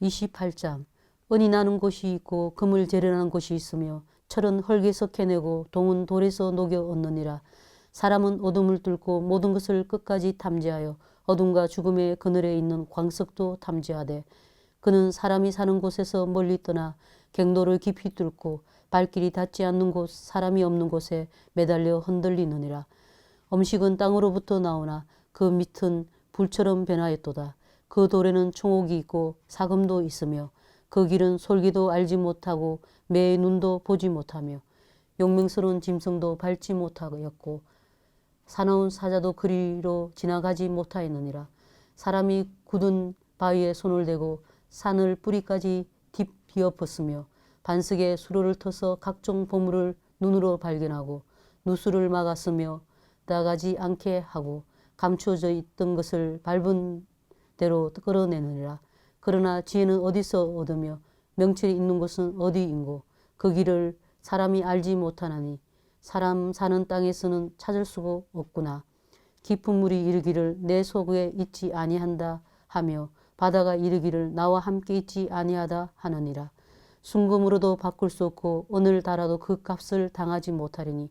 28장 은이 나는 곳이 있고 금을 재련하는 곳이 있으며 철은 헐게서 캐내고 동은 돌에서 녹여 얻느니라. 사람은 어둠을 뚫고 모든 것을 끝까지 탐지하여 어둠과 죽음의 그늘에 있는 광석도 탐지하되 그는 사람이 사는 곳에서 멀리 떠나 갱도를 깊이 뚫고 발길이 닿지 않는 곳 사람이 없는 곳에 매달려 흔들리느니라. 음식은 땅으로부터 나오나 그 밑은 불처럼 변하였도다. 그 돌에는 총옥이 있고 사금도 있으며 그 길은 솔기도 알지 못하고 매의 눈도 보지 못하며 용맹스러운 짐승도 밟지 못하였고 사나운 사자도 그리로 지나가지 못하였느니라. 사람이 굳은 바위에 손을 대고 산을 뿌리까지 뒤엎었으며 반석에 수로를 터서 각종 보물을 눈으로 발견하고 누수를 막았으며 나가지 않게 하고 감추어져 있던 것을 밟은 대로 끌어내느니라. 그러나 지혜는 어디서 얻으며 명철이 있는 곳은 어디인고 그 길을 사람이 알지 못하나니 사람 사는 땅에서는 찾을 수가 없구나. 깊은 물이 이르기를 내 속에 있지 아니한다 하며 바다가 이르기를 나와 함께 있지 아니하다 하느니라. 순금으로도 바꿀 수 없고 오늘 달아도 그 값을 당하지 못하리니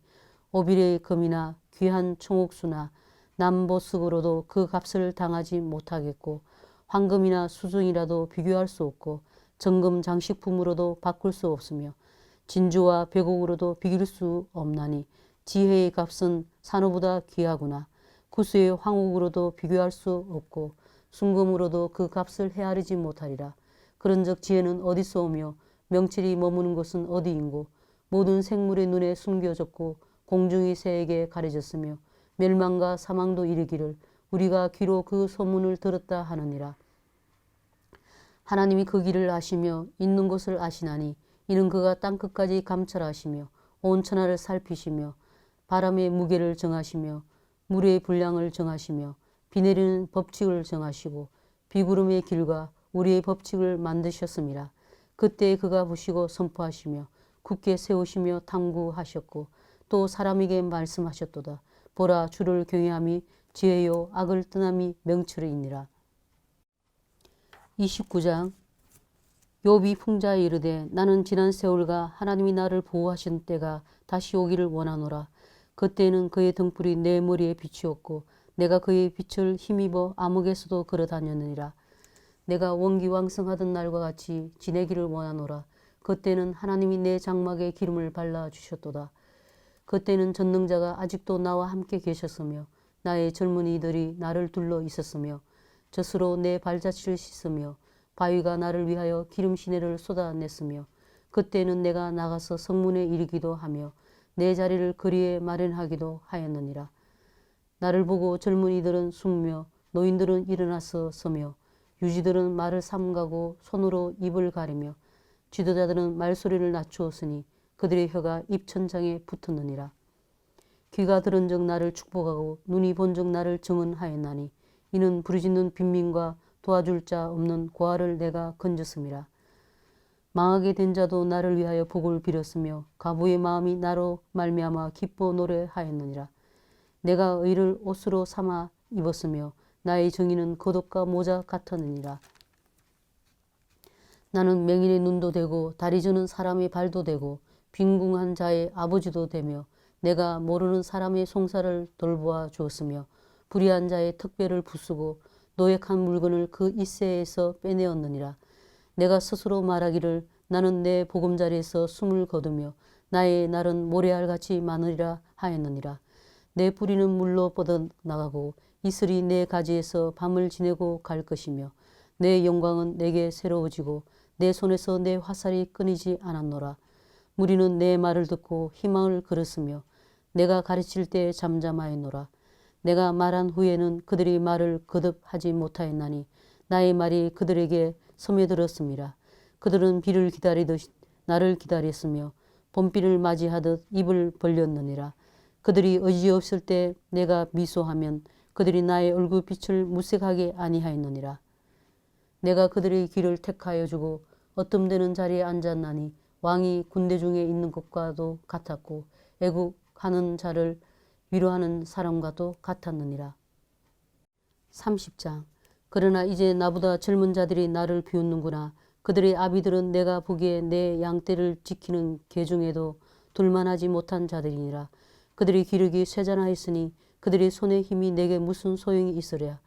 오빌의 금이나 귀한 청옥수나 남보석으로도 그 값을 당하지 못하겠고 황금이나 수중이라도 비교할 수 없고 정금 장식품으로도 바꿀 수 없으며 진주와 백옥으로도 비길 수 없나니 지혜의 값은 산호보다 귀하구나. 구수의 황옥으로도 비교할 수 없고 순금으로도 그 값을 헤아리지 못하리라. 그런즉 지혜는 어디서 오며 명철이 머무는 곳은 어디인고 모든 생물의 눈에 숨겨졌고 공중의 새에게 가려졌으며 멸망과 사망도 이르기를 우리가 귀로 그 소문을 들었다 하느니라. 하나님이 그 길을 아시며 있는 곳을 아시나니 이는 그가 땅끝까지 감찰하시며 온 천하를 살피시며 바람의 무게를 정하시며 물의 분량을 정하시며 비 내리는 법칙을 정하시고 비구름의 길과 우리의 법칙을 만드셨음이라. 그때 그가 보시고 선포하시며 굳게 세우시며 탐구하셨고 또 사람에게 말씀하셨도다. 보라, 주를 경외함이 지혜요 악을 떠남이 명철이니라. 29장 욥이 풍자에 이르되 나는 지난 세월과 하나님이 나를 보호하신 때가 다시 오기를 원하노라. 그때는 그의 등불이 내 머리에 비추었고 내가 그의 빛을 힘입어 암흑에서도 걸어다녔느니라. 내가 원기왕성하던 날과 같이 지내기를 원하노라. 그때는 하나님이 내 장막에 기름을 발라주셨도다. 그때는 전능자가 아직도 나와 함께 계셨으며 나의 젊은이들이 나를 둘러 있었으며 젖으로 내 발자취를 씻으며 바위가 나를 위하여 기름 시내를 쏟아냈으며 그때는 내가 나가서 성문에 이르기도 하며 내 자리를 거리에 마련하기도 하였느니라. 나를 보고 젊은이들은 숨며 노인들은 일어나서 서며 유지들은 말을 삼가고 손으로 입을 가리며 지도자들은 말소리를 낮추었으니 그들의 혀가 입천장에 붙었느니라. 귀가 들은 적 나를 축복하고 눈이 본 적 나를 정언하였나니 이는 부르짖는 빈민과 도와줄 자 없는 고아를 내가 건졌음이라. 망하게 된 자도 나를 위하여 복을 빌었으며 가부의 마음이 나로 말미암아 기뻐 노래하였느니라. 내가 의를 옷으로 삼아 입었으며 나의 정의는 겉옷과 모자 같았느니라. 나는 맹인의 눈도 되고 다리 저는 사람의 발도 되고 빈궁한 자의 아버지도 되며 내가 모르는 사람의 송사를 돌보아 주었으며 불의한 자의 특별을 부수고 노획한 물건을 그 이새에서 빼내었느니라. 내가 스스로 말하기를 나는 내 보금자리에서 숨을 거두며 나의 날은 모래알같이 많으리라 하였느니라. 내 뿌리는 물로 뻗어나가고 이슬이 내 가지에서 밤을 지내고 갈 것이며 내 영광은 내게 새로워지고 내 손에서 내 화살이 끊이지 않았노라. 무리는 내 말을 듣고 희망을 걸었으며 내가 가르칠 때 잠잠하였노라. 내가 말한 후에는 그들이 말을 거듭하지 못하였나니 나의 말이 그들에게 스며들었음이라. 그들은 비를 기다리듯 나를 기다렸으며 봄비를 맞이하듯 입을 벌렸느니라. 그들이 의지없을 때 내가 미소하면 그들이 나의 얼굴빛을 무색하게 아니하였느니라. 내가 그들의 길을 택하여 주고 어뜸되는 자리에 앉았나니 왕이 군대 중에 있는 것과도 같았고 애국하는 자를 위로하는 사람과도 같았느니라. 30장 그러나 이제 나보다 젊은 자들이 나를 비웃는구나. 그들의 아비들은 내가 보기에 내 양떼를 지키는 개 중에도 둘만하지 못한 자들이니라. 그들의 기력이 쇠잔하였으니 그들의 손의 힘이 내게 무슨 소용이 있으랴.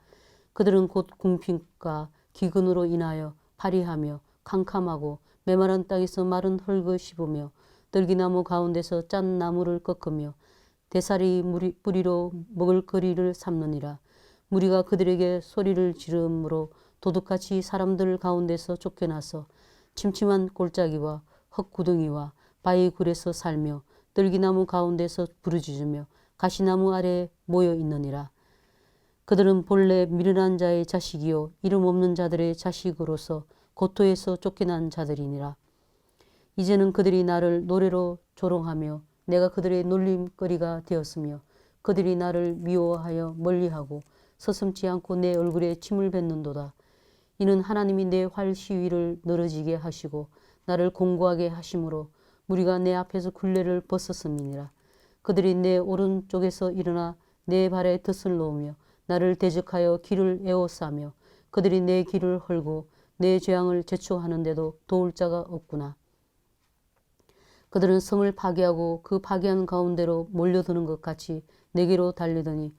그들은 곧 궁핍과 기근으로 인하여 파리하며 캄캄하고 메마른 땅에서 마른 흙을 씹으며 들기나무 가운데서 짠 나무를 꺾으며 대사리 뿌리로 먹을거리를 삼느니라. 무리가 그들에게 소리를 지르므로 도둑같이 사람들 가운데서 쫓겨나서 침침한 골짜기와 흙구덩이와 바위 굴에서 살며 들기나무 가운데서 부르짖으며 가시나무 아래 모여 있느니라. 그들은 본래 미련한 자의 자식이요 이름 없는 자들의 자식으로서 고토에서 쫓겨난 자들이니라. 이제는 그들이 나를 노래로 조롱하며 내가 그들의 놀림거리가 되었으며 그들이 나를 미워하여 멀리하고 서슴지 않고 내 얼굴에 침을 뱉는도다. 이는 하나님이 내 활 시위를 늘어지게 하시고 나를 공고하게 하심으로 무리가 내 앞에서 굴레를 벗었음이니라. 그들이 내 오른쪽에서 일어나 내 발에 덫을 놓으며 나를 대적하여 길을 에워싸며 그들이 내 길을 헐고 내 재앙을 재촉하는데도 도울 자가 없구나. 그들은 성을 파괴하고 그 파괴한 가운데로 몰려드는 것 같이 내게로 달리더니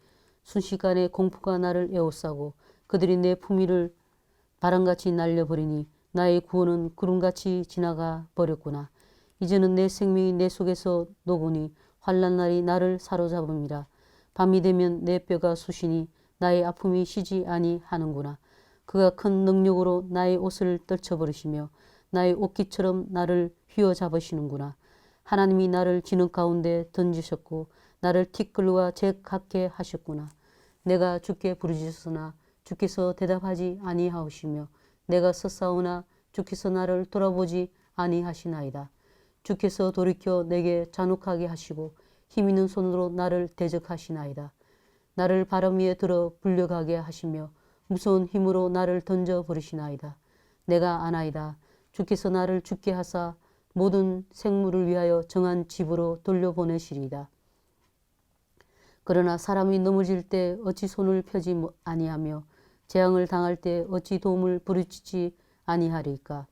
순식간에 공포가 나를 에워싸고 그들이 내 품위를 바람같이 날려버리니 나의 구원은 구름같이 지나가 버렸구나. 이제는 내 생명이 내 속에서 녹으니 환난날이 나를 사로잡음이라. 밤이 되면 내 뼈가 쑤시니 나의 아픔이 쉬지 아니하는구나. 그가 큰 능력으로 나의 옷을 떨쳐버리시며 나의 옷깃처럼 나를 휘어잡으시는구나. 하나님이 나를 진흙 가운데 던지셨고 나를 티끌과 재갖게 하셨구나. 내가 주께 부르짖으나 주께서 대답하지 아니하시며 내가 섰사오나 주께서 나를 돌아보지 아니하시나이다. 주께서 돌이켜 내게 잔혹하게 하시고 힘있는 손으로 나를 대적하시나이다. 나를 바람 위에 들어 불려가게 하시며 무서운 힘으로 나를 던져버리시나이다. 내가 아나이다. 주께서 나를 죽게 하사 모든 생물을 위하여 정한 집으로 돌려보내시리이다. 그러나 사람이 넘어질 때 어찌 손을 펴지 아니하며 재앙을 당할 때 어찌 도움을 부르짖지 아니하리까.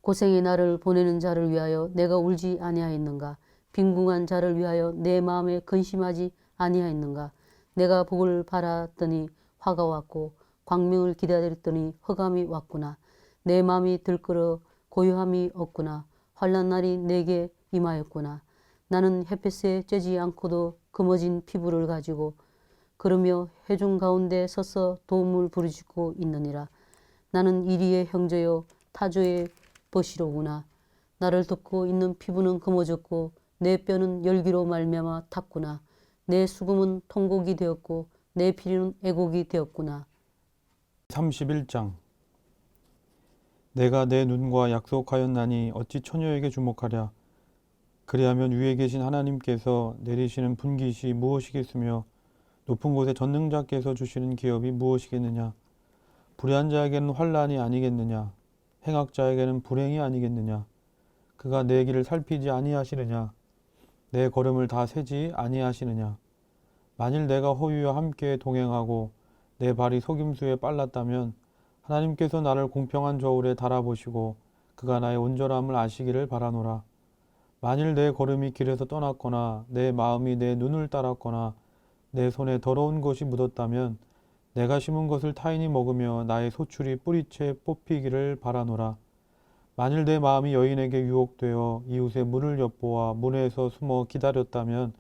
고생의 나를 보내는 자를 위하여 내가 울지 아니하였는가. 빈궁한 자를 위하여 내 마음에 근심하지 아니하였는가. 내가 복을 바랐더니 화가 왔고 광명을 기다렸더니 흑암이 왔구나. 내 마음이 들끓어 고요함이 없구나. 환난날이 내게 임하였구나. 나는 햇볕에 쬐지 않고도 검어진 피부를 가지고 그러며 회중 가운데 서서 도움을 부르짖고 있느니라. 나는 이리의 형제요 타조의 벗이로구나. 나를 덮고 있는 피부는 검어졌고 내 뼈는 열기로 말미암아 탔구나. 내 수금은 통곡이 되었고 내 피는 애곡이 되었구나. 31장. 내가 내 눈과 약속하였나니 어찌 처녀에게 주목하랴. 그리하면 위에 계신 하나님께서 내리시는 분깃이 무엇이겠으며 높은 곳에 전능자께서 주시는 기업이 무엇이겠느냐. 불의한 자에게는 환난이 아니겠느냐. 행악자에게는 불행이 아니겠느냐. 그가 내 길을 살피지 아니하시느냐. 내 걸음을 다 세지 아니하시느냐. 만일 내가 허위와 함께 동행하고 내 발이 속임수에 빨랐다면 하나님께서 나를 공평한 저울에 달아보시고 그가 나의 온전함을 아시기를 바라노라. 만일 내 걸음이 길에서 떠났거나 내 마음이 내 눈을 따랐거나 내 손에 더러운 것이 묻었다면 내가 심은 것을 타인이 먹으며 나의 소출이 뿌리채 뽑히기를 바라노라. 만일 내 마음이 여인에게 유혹되어 이웃의 문을 엿보아 문에서 숨어 기다렸다면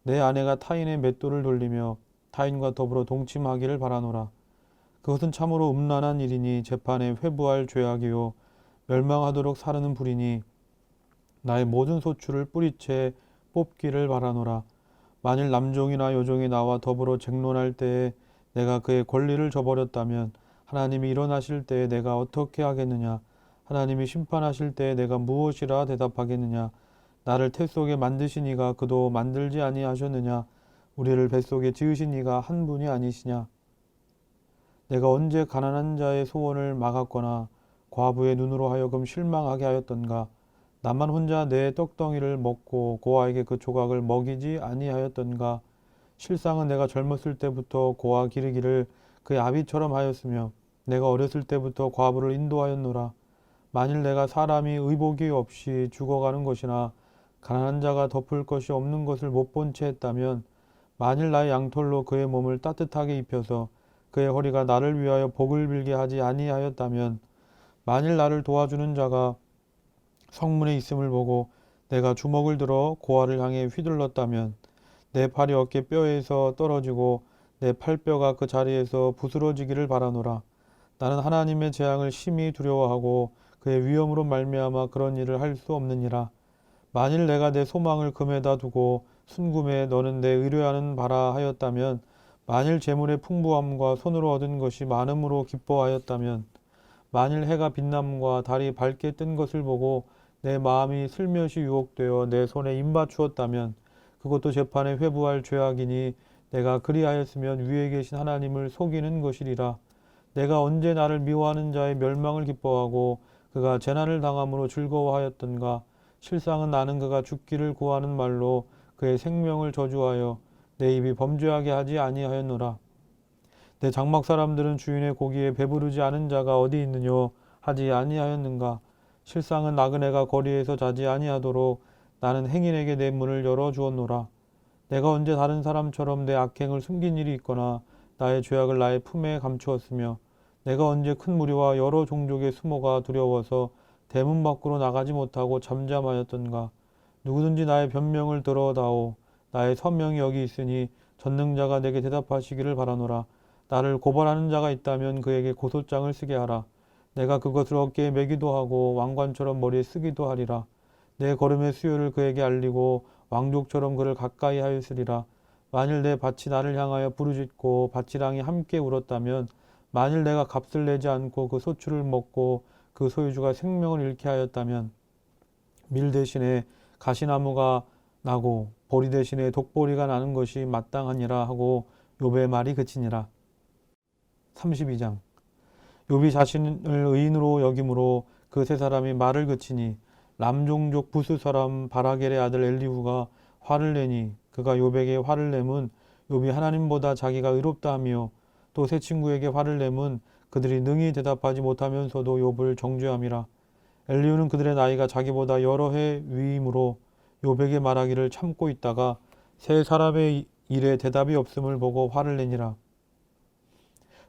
내 아내가 타인의 맷돌을 돌리며 타인과 더불어 동침하기를 바라노라. 그것은 참으로 음란한 일이니 재판에 회부할 죄악이요 멸망하도록 사르는 불이니 나의 모든 소출을 뿌리채 뽑기를 바라노라. 만일 남종이나 여종이 나와 더불어 쟁론할 때에 내가 그의 권리를 저버렸다면 하나님이 일어나실 때에 내가 어떻게 하겠느냐. 하나님이 심판하실 때에 내가 무엇이라 대답하겠느냐. 나를 태 속에 만드신 이가 그도 만들지 아니하셨느냐. 우리를 뱃속에 지으신 이가 한 분이 아니시냐. 내가 언제 가난한 자의 소원을 막았거나 과부의 눈으로 하여금 실망하게 하였던가. 나만 혼자 내 떡덩이를 먹고 고아에게 그 조각을 먹이지 아니하였던가. 실상은 내가 젊었을 때부터 고아 기르기를 그의 아비처럼 하였으며 내가 어렸을 때부터 과부를 인도하였노라. 만일 내가 사람이 의복이 없이 죽어가는 것이나 가난한 자가 덮을 것이 없는 것을 못 본 채 했다면 만일 나의 양털로 그의 몸을 따뜻하게 입혀서 그의 허리가 나를 위하여 복을 빌게 하지 아니하였다면 만일 나를 도와주는 자가 성문에 있음을 보고 내가 주먹을 들어 고아를 향해 휘둘렀다면 내 팔이 어깨 뼈에서 떨어지고 내 팔뼈가 그 자리에서 부스러지기를 바라노라. 나는 하나님의 재앙을 심히 두려워하고 그의 위엄으로 말미암아 그런 일을 할 수 없느니라. 만일 내가 내 소망을 금에다 두고 순금에 너는 내 의뢰하는 바라 하였다면 만일 재물의 풍부함과 손으로 얻은 것이 많음으로 기뻐하였다면 만일 해가 빛남과 달이 밝게 뜬 것을 보고 내 마음이 슬며시 유혹되어 내 손에 입맞추었다면 그것도 재판에 회부할 죄악이니 내가 그리하였으면 위에 계신 하나님을 속이는 것이리라. 내가 언제 나를 미워하는 자의 멸망을 기뻐하고 그가 재난을 당함으로 즐거워하였던가. 실상은 나는 그가 죽기를 구하는 말로 그의 생명을 저주하여 내 입이 범죄하게 하지 아니하였노라. 내 장막 사람들은 주인의 고기에 배부르지 않은 자가 어디 있느뇨 하지 아니하였는가. 실상은 나그네가 거리에서 자지 아니하도록 나는 행인에게 내 문을 열어 주었노라. 내가 언제 다른 사람처럼 내 악행을 숨긴 일이 있거나 나의 죄악을 나의 품에 감추었으며 내가 언제 큰 무리와 여러 종족의 수모가 두려워서 대문 밖으로 나가지 못하고 잠잠하였던가. 누구든지 나의 변명을 들어다오. 나의 선명이 여기 있으니 전능자가 내게 대답하시기를 바라노라. 나를 고발하는 자가 있다면 그에게 고소장을 쓰게 하라. 내가 그것을 어깨에 매기도 하고 왕관처럼 머리에 쓰기도 하리라. 내 걸음의 수요를 그에게 알리고 왕족처럼 그를 가까이 하였으리라. 만일 내 밭이 나를 향하여 부르짖고 밭지랑이 함께 울었다면 만일 내가 값을 내지 않고 그 소출을 먹고 그 소유주가 생명을 잃게 하였다면 밀 대신에 가시나무가 나고 보리 대신에 독보리가 나는 것이 마땅하니라 하고 욥의 말이 그치니라. 32장. 욥이 자신을 의인으로 여김으로 그 세 사람이 말을 그치니 람종족 부스 사람 바라겔의 아들 엘리후가 화를 내니 그가 욥에게 화를 내면 욥이 하나님보다 자기가 의롭다 하며 또 세 친구에게 화를 내면 그들이 능히 대답하지 못하면서도 욥을 정죄함이라. 엘리후는 그들의 나이가 자기보다 여러 해 위이므로 욥에게 말하기를 참고 있다가 세 사람의 일에 대답이 없음을 보고 화를 내니라.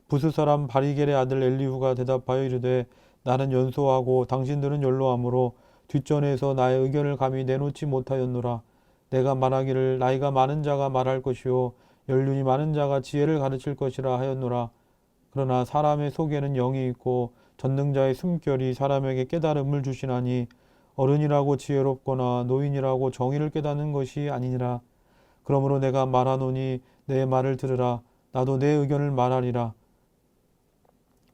부스 사람 바리겔의 아들 엘리후가 대답하여 이르되 나는 연소하고 당신들은 연로하므로 뒷전에서 나의 의견을 감히 내놓지 못하였노라. 내가 말하기를 나이가 많은 자가 말할 것이요 연륜이 많은 자가 지혜를 가르칠 것이라 하였노라. 그러나 사람의 속에는 영이 있고 전능자의 숨결이 사람에게 깨달음을 주시나니 어른이라고 지혜롭거나 노인이라고 정의를 깨닫는 것이 아니니라. 그러므로 내가 말하노니 내 말을 들으라. 나도 내 의견을 말하리라.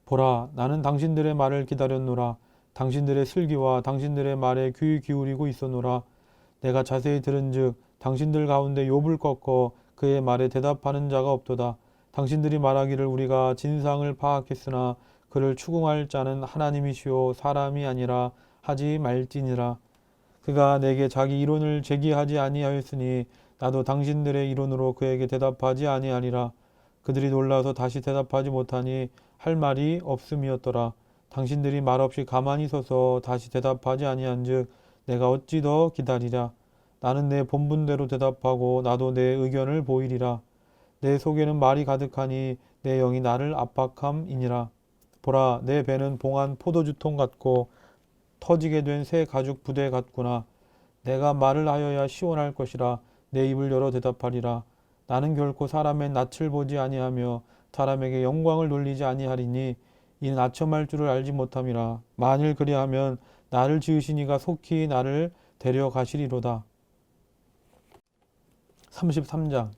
보라, 나는 당신들의 말을 기다렸노라. 당신들의 슬기와 당신들의 말에 귀 기울이고 있었노라. 내가 자세히 들은즉 당신들 가운데 욥을 꺾어 그의 말에 대답하는 자가 없도다. 당신들이 말하기를 우리가 진상을 파악했으나 그를 추궁할 자는 하나님이시오 사람이 아니라 하지 말지니라. 그가 내게 자기 이론을 제기하지 아니하였으니 나도 당신들의 이론으로 그에게 대답하지 아니하리라. 그들이 놀라서 다시 대답하지 못하니 할 말이 없음이었더라. 당신들이 말없이 가만히 서서 다시 대답하지 아니한즉 내가 어찌 더 기다리랴. 나는 내 본분대로 대답하고 나도 내 의견을 보이리라. 내 속에는 말이 가득하니 내 영이 나를 압박함이니라. 보라, 내 배는 봉한 포도주통 같고 터지게 된 새 가죽 부대 같구나. 내가 말을 하여야 시원할 것이라. 내 입을 열어 대답하리라. 나는 결코 사람의 낯을 보지 아니하며 사람에게 영광을 돌리지 아니하리니 이는 아첨할 줄을 알지 못함이라. 만일 그리하면 나를 지으신 이가 속히 나를 데려가시리로다. 33장.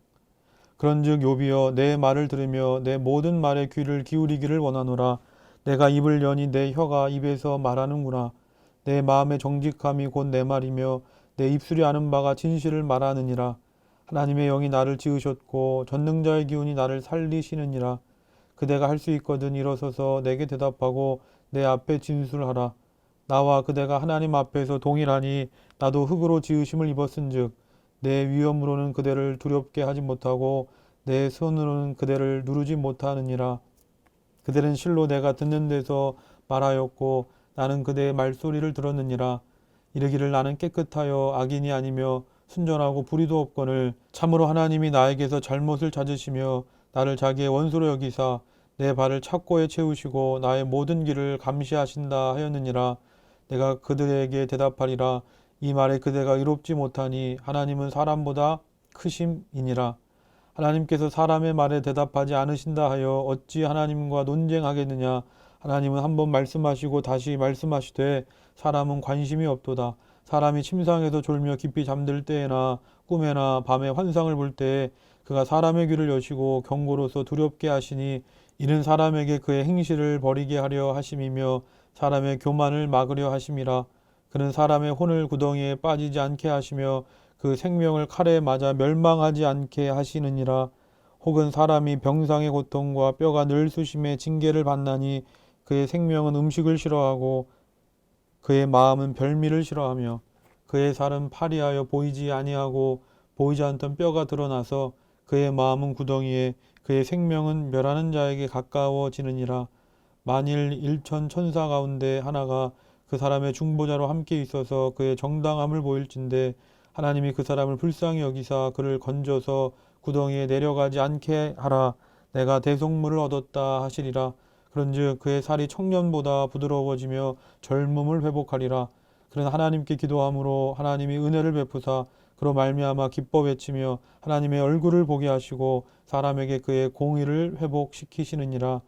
그런즉 욥이여 내 말을 들으며 내 모든 말에 귀를 기울이기를 원하노라. 내가 입을 여니 내 혀가 입에서 말하는구나. 내 마음의 정직함이 곧 내 말이며 내 입술이 아는 바가 진실을 말하느니라. 하나님의 영이 나를 지으셨고 전능자의 기운이 나를 살리시느니라. 그대가 할 수 있거든 일어서서 내게 대답하고 내 앞에 진술하라. 나와 그대가 하나님 앞에서 동일하니 나도 흙으로 지으심을 입었은즉 내 위엄으로는 그대를 두렵게 하지 못하고 내 손으로는 그대를 누르지 못하느니라. 그들은 실로 내가 듣는 데서 말하였고 나는 그대의 말소리를 들었느니라. 이르기를 나는 깨끗하여 악인이 아니며 순전하고 불의도 없거늘 참으로 하나님이 나에게서 잘못을 찾으시며 나를 자기의 원수로 여기사 내 발을 착고에 채우시고 나의 모든 길을 감시하신다 하였느니라. 내가 그들에게 대답하리라. 이 말에 그대가 의롭지 못하니 하나님은 사람보다 크심이니라. 하나님께서 사람의 말에 대답하지 않으신다 하여 어찌 하나님과 논쟁하겠느냐. 하나님은 한번 말씀하시고 다시 말씀하시되 사람은 관심이 없도다. 사람이 침상에서 졸며 깊이 잠들 때에나 꿈에나 밤에 환상을 볼 때에 그가 사람의 귀를 여시고 경고로서 두렵게 하시니 이는 사람에게 그의 행실을 버리게 하려 하심이며 사람의 교만을 막으려 하심이라. 그는 사람의 혼을 구덩이에 빠지지 않게 하시며 그 생명을 칼에 맞아 멸망하지 않게 하시느니라. 혹은 사람이 병상의 고통과 뼈가 늘쑤심의 징계를 받나니 그의 생명은 음식을 싫어하고 그의 마음은 별미를 싫어하며 그의 살은 파리하여 보이지 아니하고 보이지 않던 뼈가 드러나서 그의 마음은 구덩이에 그의 생명은 멸하는 자에게 가까워지느니라. 만일 일천 천사 가운데 하나가 그 사람의 중보자로 함께 있어서 그의 정당함을 보일진데 하나님이 그 사람을 불쌍히 여기사 그를 건져서 구덩이에 내려가지 않게 하라. 내가 대속물을 얻었다 하시리라. 그런즉 그의 살이 청년보다 부드러워지며 젊음을 회복하리라. 그는 하나님께 기도함으로 하나님이 은혜를 베푸사 그로 말미암아 기뻐 외치며 하나님의 얼굴을 보게 하시고 사람에게 그의 공의를 회복시키시느니라.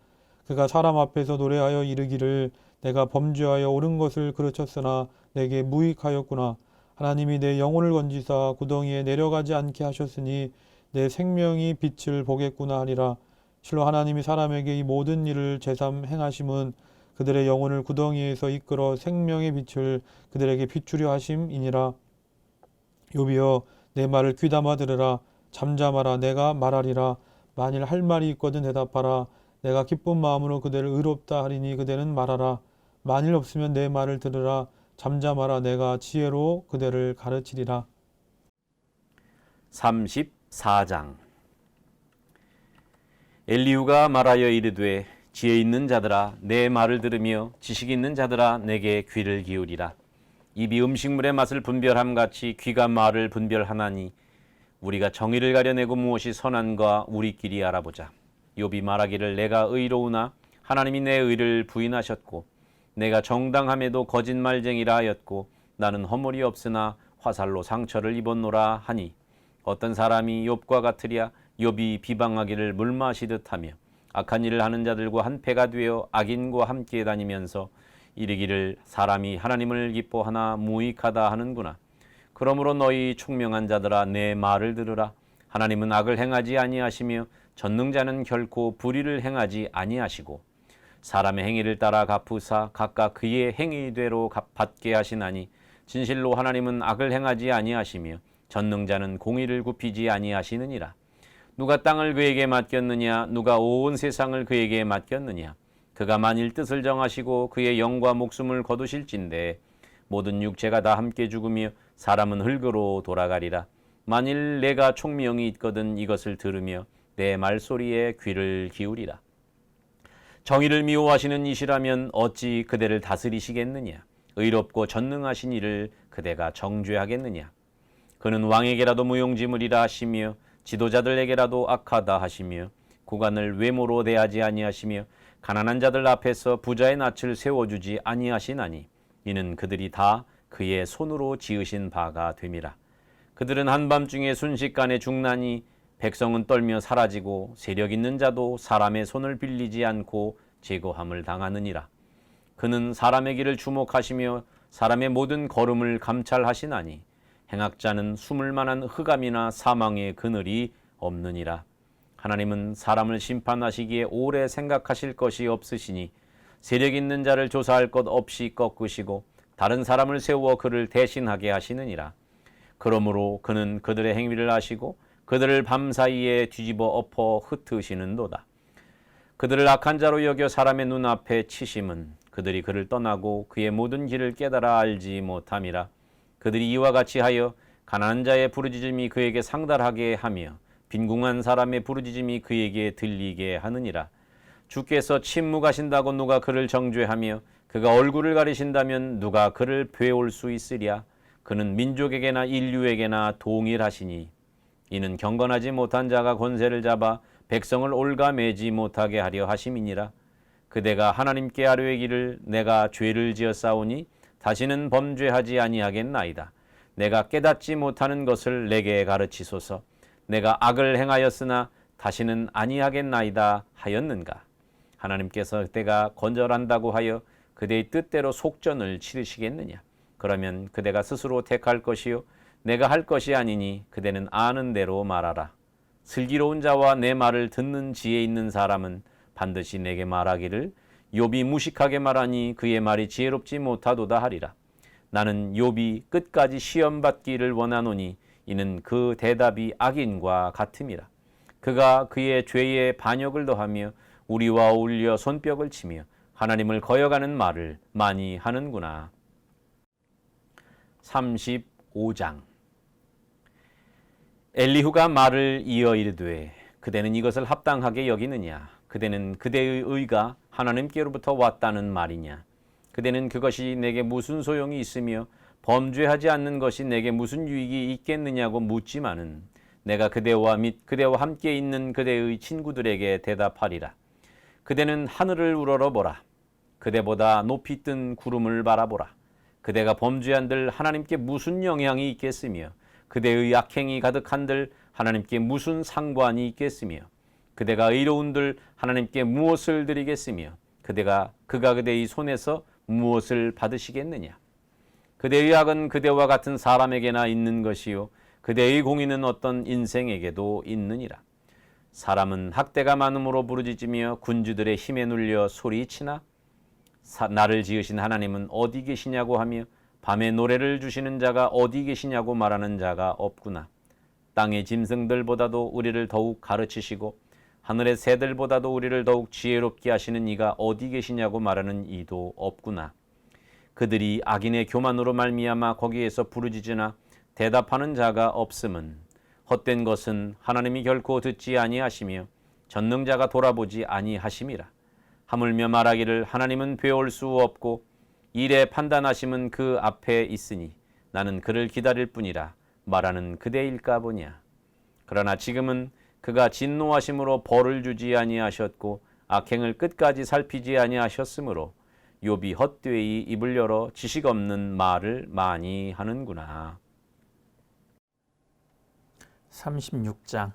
그가 사람 앞에서 노래하여 이르기를 내가 범죄하여 옳은 것을 그르쳤으나 내게 무익하였구나. 하나님이 내 영혼을 건지사 구덩이에 내려가지 않게 하셨으니 내 생명이 빛을 보겠구나 하리라. 실로 하나님이 사람에게 이 모든 일을 제삼 행하심은 그들의 영혼을 구덩이에서 이끌어 생명의 빛을 그들에게 비추려 하심이니라. 욥이여 내 말을 귀담아 들으라. 잠잠하라. 내가 말하리라. 만일 할 말이 있거든 대답하라. 내가 기쁜 마음으로 그대를 의롭다 하리니 그대는 말하라. 만일 없으면 내 말을 들으라. 잠잠하라. 내가 지혜로 그대를 가르치리라. 34장 엘리후가 말하여 이르되 지혜 있는 자들아 내 말을 들으며 지식 있는 자들아 내게 귀를 기울이라. 입이 음식물의 맛을 분별함 같이 귀가 말을 분별하나니 우리가 정의를 가려내고 무엇이 선한가 우리끼리 알아보자. 욥이 말하기를 내가 의로우나 하나님이 내 의를 부인하셨고 내가 정당함에도 거짓말쟁이라 하였고 나는 허물이 없으나 화살로 상처를 입었노라 하니 어떤 사람이 욥과 같으랴. 욥이 비방하기를 물 마시듯 하며 악한 일을 하는 자들과 한패가 되어 악인과 함께 다니면서 이르기를 사람이 하나님을 기뻐하나 무익하다 하는구나. 그러므로 너희 총명한 자들아 내 말을 들으라. 하나님은 악을 행하지 아니하시며 전능자는 결코 불의를 행하지 아니하시고 사람의 행위를 따라 갚으사 각각 그의 행위대로 받게 하시나니 진실로 하나님은 악을 행하지 아니하시며 전능자는 공의를 굽히지 아니하시느니라. 누가 땅을 그에게 맡겼느냐 누가 온 세상을 그에게 맡겼느냐. 그가 만일 뜻을 정하시고 그의 영과 목숨을 거두실진데 모든 육체가 다 함께 죽으며 사람은 흙으로 돌아가리라. 만일 내가 총명이 있거든 이것을 들으며 내 말소리에 귀를 기울이라. 정의를 미워하시는 이시라면 어찌 그대를 다스리시겠느냐. 의롭고 전능하신 이를 그대가 정죄하겠느냐. 그는 왕에게라도 무용지물이라 하시며 지도자들에게라도 악하다 하시며 구간을 외모로 대하지 아니하시며 가난한 자들 앞에서 부자의 낯을 세워주지 아니하시나니 이는 그들이 다 그의 손으로 지으신 바가 됨이라. 그들은 한밤중에 순식간에 죽나니 백성은 떨며 사라지고 세력 있는 자도 사람의 손을 빌리지 않고 제거함을 당하느니라. 그는 사람의 길을 주목하시며 사람의 모든 걸음을 감찰하시나니 행악자는 숨을 만한 흑암이나 사망의 그늘이 없느니라. 하나님은 사람을 심판하시기에 오래 생각하실 것이 없으시니 세력 있는 자를 조사할 것 없이 꺾으시고 다른 사람을 세워 그를 대신하게 하시느니라. 그러므로 그는 그들의 행위를 아시고 그들을 밤사이에 뒤집어 엎어 흩으시는도다. 그들을 악한 자로 여겨 사람의 눈앞에 치심은 그들이 그를 떠나고 그의 모든 길을 깨달아 알지 못함이라. 그들이 이와 같이 하여 가난한 자의 부르짖음이 그에게 상달하게 하며 빈궁한 사람의 부르짖음이 그에게 들리게 하느니라. 주께서 침묵하신다고 누가 그를 정죄하며 그가 얼굴을 가리신다면 누가 그를 배울 수 있으랴. 그는 민족에게나 인류에게나 동일하시니 이는 경건하지 못한 자가 권세를 잡아 백성을 올가매지 못하게 하려 하심이니라. 그대가 하나님께 아뢰기를 내가 죄를 지었사오니 다시는 범죄하지 아니하겠나이다. 내가 깨닫지 못하는 것을 내게 가르치소서. 내가 악을 행하였으나 다시는 아니하겠나이다 하였는가. 하나님께서 그대가 건절한다고 하여 그대의 뜻대로 속전을 치르시겠느냐. 그러면 그대가 스스로 택할 것이요 내가 할 것이 아니니 그대는 아는 대로 말하라. 슬기로운 자와 내 말을 듣는 지혜 있는 사람은 반드시 내게 말하기를 욥이 무식하게 말하니 그의 말이 지혜롭지 못하도다 하리라. 나는 욥이 끝까지 시험받기를 원하노니 이는 그 대답이 악인과 같음이라. 그가 그의 죄에 반역을 더하며 우리와 어울려 손뼉을 치며 하나님을 거역하는 말을 많이 하는구나. 35장. 엘리후가 말을 이어 이르되 그대는 이것을 합당하게 여기느냐. 그대는 그대의 의가 하나님께로부터 왔다는 말이냐. 그대는 그것이 내게 무슨 소용이 있으며 범죄하지 않는 것이 내게 무슨 유익이 있겠느냐고 묻지만은 내가 그대와 및 그대와 함께 있는 그대의 친구들에게 대답하리라. 그대는 하늘을 우러러보라. 그대보다 높이 뜬 구름을 바라보라. 그대가 범죄한들 하나님께 무슨 영향이 있겠으며 그대의 악행이 가득한들 하나님께 무슨 상관이 있겠으며 그대가 의로운들 하나님께 무엇을 드리겠으며 그가 그대의 손에서 무엇을 받으시겠느냐. 그대의 악은 그대와 같은 사람에게나 있는 것이요 그대의 공의는 어떤 인생에게도 있느니라. 사람은 학대가 많음으로 부르짖으며 군주들의 힘에 눌려 소리치나. 나를 지으신 하나님은 어디 계시냐고 하며 밤에 노래를 주시는 자가 어디 계시냐고 말하는 자가 없구나. 땅의 짐승들보다도 우리를 더욱 가르치시고 하늘의 새들보다도 우리를 더욱 지혜롭게 하시는 이가 어디 계시냐고 말하는 이도 없구나. 그들이 악인의 교만으로 말미암아 거기에서 부르짖으나 대답하는 자가 없음은 헛된 것은 하나님이 결코 듣지 아니하시며 전능자가 돌아보지 아니하심이라. 하물며 말하기를 하나님은 배울 수 없고 일의 판단하심은 그 앞에 있으니 나는 그를 기다릴 뿐이라 말하는 그대일까 보냐. 그러나 지금은 그가 진노하심으로 벌을 주지 아니하셨고 악행을 끝까지 살피지 아니하셨으므로 욥이 헛되이 입을 열어 지식 없는 말을 많이 하는구나. 36장.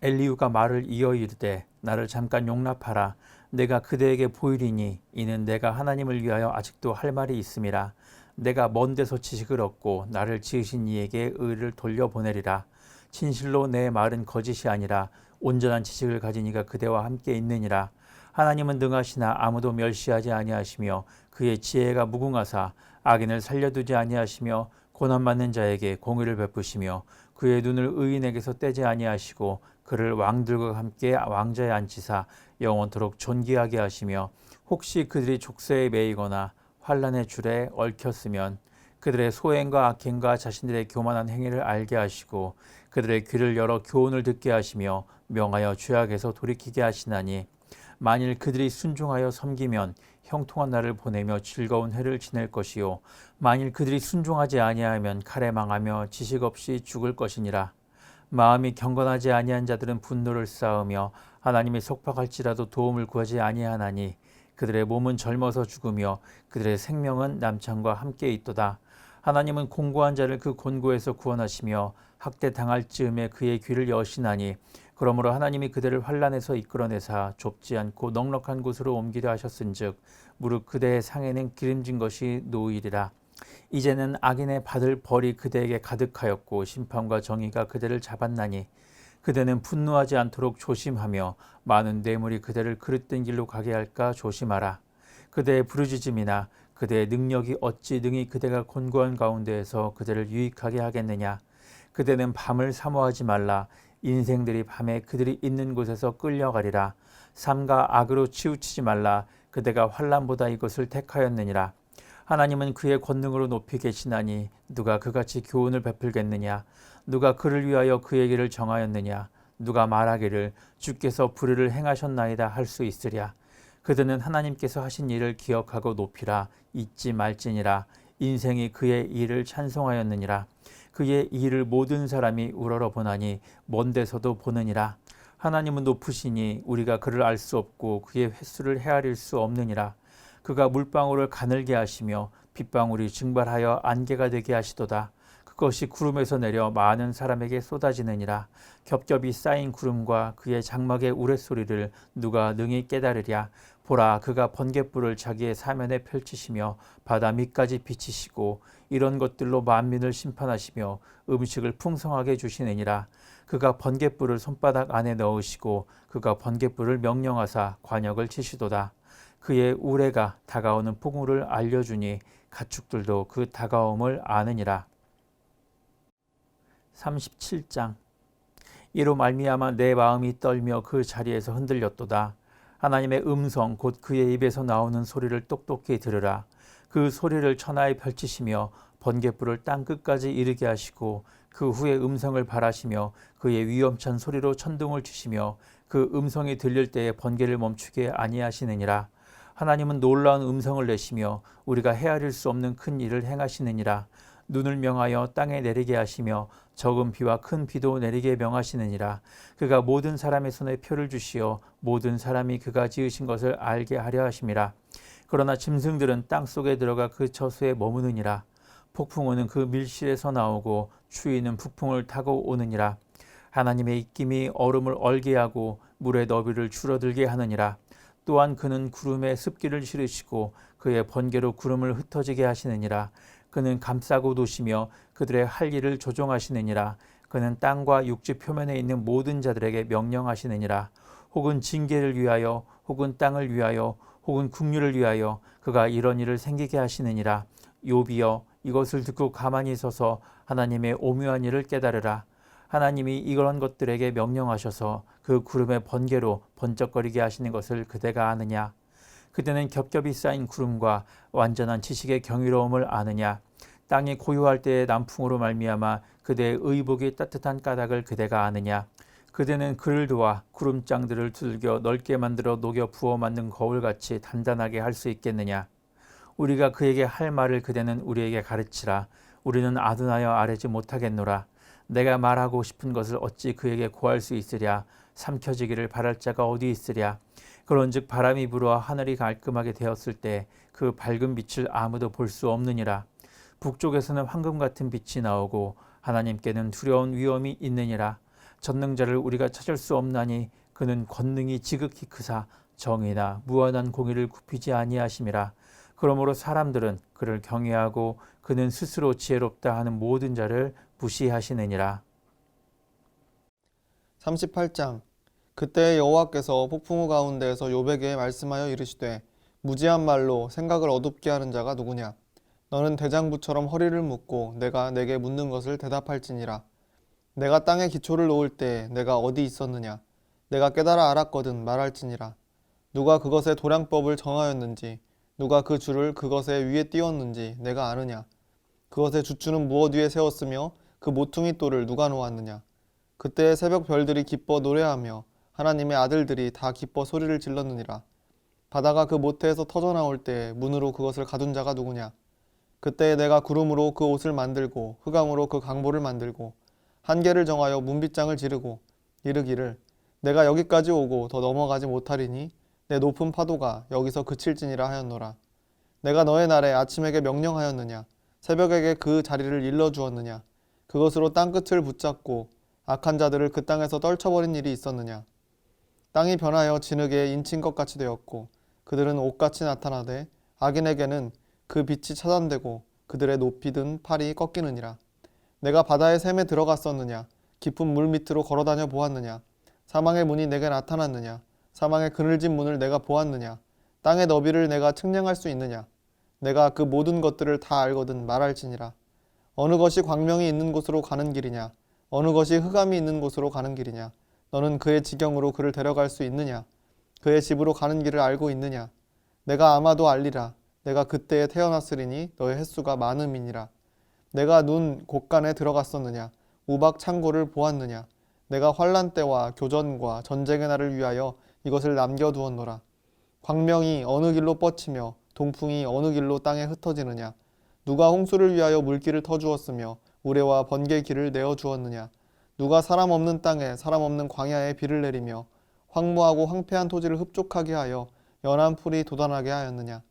엘리후가 말을 이어 이르되 나를 잠깐 용납하라. 내가 그대에게 보이리니 이는 내가 하나님을 위하여 아직도 할 말이 있음이라. 내가 먼 데서 지식을 얻고 나를 지으신 이에게 의를 돌려보내리라. 진실로 내 말은 거짓이 아니라 온전한 지식을 가진 이가 그대와 함께 있느니라. 하나님은 능하시나 아무도 멸시하지 아니하시며 그의 지혜가 무궁하사 악인을 살려두지 아니하시며 고난받는 자에게 공의를 베푸시며 그의 눈을 의인에게서 떼지 아니하시고 그를 왕들과 함께 왕자에 앉히사 영원토록 존귀하게 하시며 혹시 그들이 족쇄에 매이거나 환난의 줄에 얽혔으면 그들의 소행과 악행과 자신들의 교만한 행위를 알게 하시고 그들의 귀를 열어 교훈을 듣게 하시며 명하여 죄악에서 돌이키게 하시나니 만일 그들이 순종하여 섬기면 형통한 날을 보내며 즐거운 해를 지낼 것이요 만일 그들이 순종하지 아니하면 칼에 망하며 지식 없이 죽을 것이니라. 마음이 경건하지 아니한 자들은 분노를 쌓으며 하나님이 속박할지라도 도움을 구하지 아니하나니 그들의 몸은 젊어서 죽으며 그들의 생명은 남창과 함께 있도다. 하나님은 공고한 자를 그 곤고에서 구원하시며 학대당할 즈음에 그의 귀를 여시나니 그러므로 하나님이 그들을 환난에서 이끌어내사 좁지 않고 넉넉한 곳으로 옮기려 하셨은즉 무릇 그대의 상에는 기름진 것이 놓이리라. 이제는 악인의 받을 벌이 그대에게 가득하였고 심판과 정의가 그대를 잡았나니 그대는 분노하지 않도록 조심하며 많은 뇌물이 그대를 그릇된 길로 가게 할까 조심하라. 그대의 부르짖음이나 그대의 능력이 어찌 능히 그대가 곤고한 가운데에서 그대를 유익하게 하겠느냐. 그대는 밤을 사모하지 말라. 인생들이 밤에 그들이 있는 곳에서 끌려가리라. 삼가 악으로 치우치지 말라. 그대가 환난보다 이것을 택하였느니라. 하나님은 그의 권능으로 높이 계시나니 누가 그같이 교훈을 베풀겠느냐. 누가 그를 위하여 그의 길을 정하였느냐. 누가 말하기를 주께서 불의를 행하셨나이다 할 수 있으랴. 그들은 하나님께서 하신 일을 기억하고 높이라. 잊지 말지니라. 인생이 그의 일을 찬송하였느니라. 그의 일을 모든 사람이 우러러 보나니 먼 데서도 보느니라. 하나님은 높으시니 우리가 그를 알 수 없고 그의 횟수를 헤아릴 수 없느니라. 그가 물방울을 가늘게 하시며 빗방울이 증발하여 안개가 되게 하시도다. 그것이 구름에서 내려 많은 사람에게 쏟아지느니라. 겹겹이 쌓인 구름과 그의 장막의 우레소리를 누가 능히 깨달으랴. 보라, 그가 번갯불을 자기의 사면에 펼치시며 바다 밑까지 비치시고 이런 것들로 만민을 심판하시며 음식을 풍성하게 주시느니라. 그가 번갯불을 손바닥 안에 넣으시고 그가 번갯불을 명령하사 관역을 치시도다. 그의 우레가 다가오는 폭우를 알려주니 가축들도 그 다가옴을 아느니라. 37장. 이로 말미암아 내 마음이 떨며 그 자리에서 흔들렸도다. 하나님의 음성 곧 그의 입에서 나오는 소리를 똑똑히 들으라. 그 소리를 천하에 펼치시며 번갯불을 땅 끝까지 이르게 하시고 그 후에 음성을 발하시며 그의 위엄찬 소리로 천둥을 치시며 그 음성이 들릴 때에 번개를 멈추게 아니하시느니라. 하나님은 놀라운 음성을 내시며 우리가 헤아릴 수 없는 큰 일을 행하시느니라. 눈을 명하여 땅에 내리게 하시며 적은 비와 큰 비도 내리게 명하시느니라. 그가 모든 사람의 손에 표를 주시어 모든 사람이 그가 지으신 것을 알게 하려 하심이라. 그러나 짐승들은 땅 속에 들어가 그 저수에 머무느니라. 폭풍우는 그 밀실에서 나오고 추위는 북풍을 타고 오느니라. 하나님의 입김이 얼음을 얼게 하고 물의 너비를 줄어들게 하느니라. 또한 그는 구름에 습기를 실으시고 그의 번개로 구름을 흩어지게 하시느니라. 그는 감싸고 도시며 그들의 할 일을 조종하시느니라. 그는 땅과 육지 표면에 있는 모든 자들에게 명령하시느니라. 혹은 징계를 위하여 혹은 땅을 위하여 혹은 국류를 위하여 그가 이런 일을 생기게 하시느니라. 욥이여, 이것을 듣고 가만히 서서 하나님의 오묘한 일을 깨달으라. 하나님이 이런 것들에게 명령하셔서 그 구름의 번개로 번쩍거리게 하시는 것을 그대가 아느냐? 그대는 겹겹이 쌓인 구름과 완전한 지식의 경이로움을 아느냐? 땅이 고요할 때의 남풍으로 말미암아 그대의 의복이 따뜻한 까닭을 그대가 아느냐? 그대는 그를 도와 구름장들을 두들겨 넓게 만들어 녹여 부어 만든 거울같이 단단하게 할 수 있겠느냐? 우리가 그에게 할 말을 그대는 우리에게 가르치라. 우리는 아둔하여 아뢰지 못하겠노라. 내가 말하고 싶은 것을 어찌 그에게 고할 수 있으랴. 삼켜지기를 바랄 자가 어디 있으랴. 그런즉 바람이 불어 하늘이 깔끔하게 되었을 때 그 밝은 빛을 아무도 볼 수 없느니라. 북쪽에서는 황금 같은 빛이 나오고 하나님께는 두려운 위엄이 있느니라. 전능자를 우리가 찾을 수 없나니 그는 권능이 지극히 크사 정의나 무한한 공의를 굽히지 아니하심이라. 그러므로 사람들은 그를 경외하고 그는 스스로 지혜롭다 하는 모든 자를 무시하시느니라. 38장. 그때 여호와께서 폭풍우 가운데에서 욥에게 말씀하여 이르시되 무지한 말로 생각을 어둡게 하는 자가 누구냐? 너는 대장부처럼 허리를 묶고 내가 내게 묻는 것을 대답할지니라. 내가 땅에 기초를 놓을 때 내가 어디 있었느냐? 내가 깨달아 알았거든 말할지니라. 누가 그것의 도량법을 정하였는지 누가 그 줄을 그것의 위에 띄웠는지 내가 아느냐? 그것의 주추는 무엇 위에 세웠으며 그 모퉁이 돌을 누가 놓았느냐? 그때 새벽 별들이 기뻐 노래하며 하나님의 아들들이 다 기뻐 소리를 질렀느니라. 바다가 그 모태에서 터져나올 때 문으로 그것을 가둔 자가 누구냐? 그때 내가 구름으로 그 옷을 만들고 흑암으로 그 강보를 만들고 한계를 정하여 문빗장을 지르고 이르기를 내가 여기까지 오고 더 넘어가지 못하리니 내 높은 파도가 여기서 그칠지니라 하였노라. 내가 너의 날에 아침에게 명령하였느냐? 새벽에게 그 자리를 일러주었느냐? 그것으로 땅끝을 붙잡고 악한 자들을 그 땅에서 떨쳐버린 일이 있었느냐? 땅이 변하여 진흙에 인친 것 같이 되었고 그들은 옷같이 나타나되 악인에게는 그 빛이 차단되고 그들의 높이 든 팔이 꺾이느니라. 내가 바다의 샘에 들어갔었느냐? 깊은 물 밑으로 걸어다녀 보았느냐? 사망의 문이 내게 나타났느냐? 사망의 그늘진 문을 내가 보았느냐? 땅의 너비를 내가 측량할 수 있느냐? 내가 그 모든 것들을 다 알거든 말할지니라. 어느 것이 광명이 있는 곳으로 가는 길이냐? 어느 것이 흑암이 있는 곳으로 가는 길이냐? 너는 그의 지경으로 그를 데려갈 수 있느냐? 그의 집으로 가는 길을 알고 있느냐? 내가 아마도 알리라. 내가 그때에 태어났으리니 너의 횟수가 많음이니라. 내가 눈 곳간에 들어갔었느냐? 우박 창고를 보았느냐? 내가 환란 때와 교전과 전쟁의 날을 위하여 이것을 남겨두었노라. 광명이 어느 길로 뻗치며 동풍이 어느 길로 땅에 흩어지느냐. 누가 홍수를 위하여 물길을 터주었으며 우레와 번개 길을 내어주었느냐. 누가 사람 없는 땅에 사람 없는 광야에 비를 내리며 황무하고 황폐한 토지를 흡족하게 하여 연한 풀이 돋아나게 하였느냐.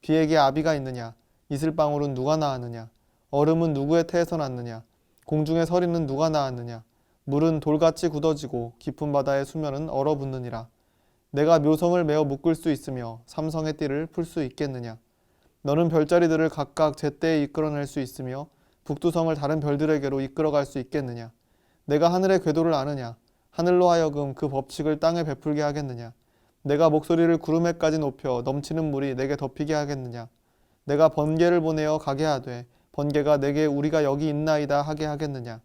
비에게 아비가 있느냐. 이슬방울은 누가 낳았느냐. 얼음은 누구의 태에서 났느냐. 공중의 서리는 누가 낳았느냐. 물은 돌같이 굳어지고 깊은 바다의 수면은 얼어붙느니라. 내가 묘성을 메어 묶을 수 있으며 삼성의 띠를 풀 수 있겠느냐. 너는 별자리들을 각각 제때에 이끌어낼 수 있으며 북두성을 다른 별들에게로 이끌어갈 수 있겠느냐. 내가 하늘의 궤도를 아느냐. 하늘로 하여금 그 법칙을 땅에 베풀게 하겠느냐. 내가 목소리를 구름에까지 높여 넘치는 물이 내게 덮이게 하겠느냐. 내가 번개를 보내어 가게 하되 번개가 내게 우리가 여기 있나이다 하게 하겠느냐.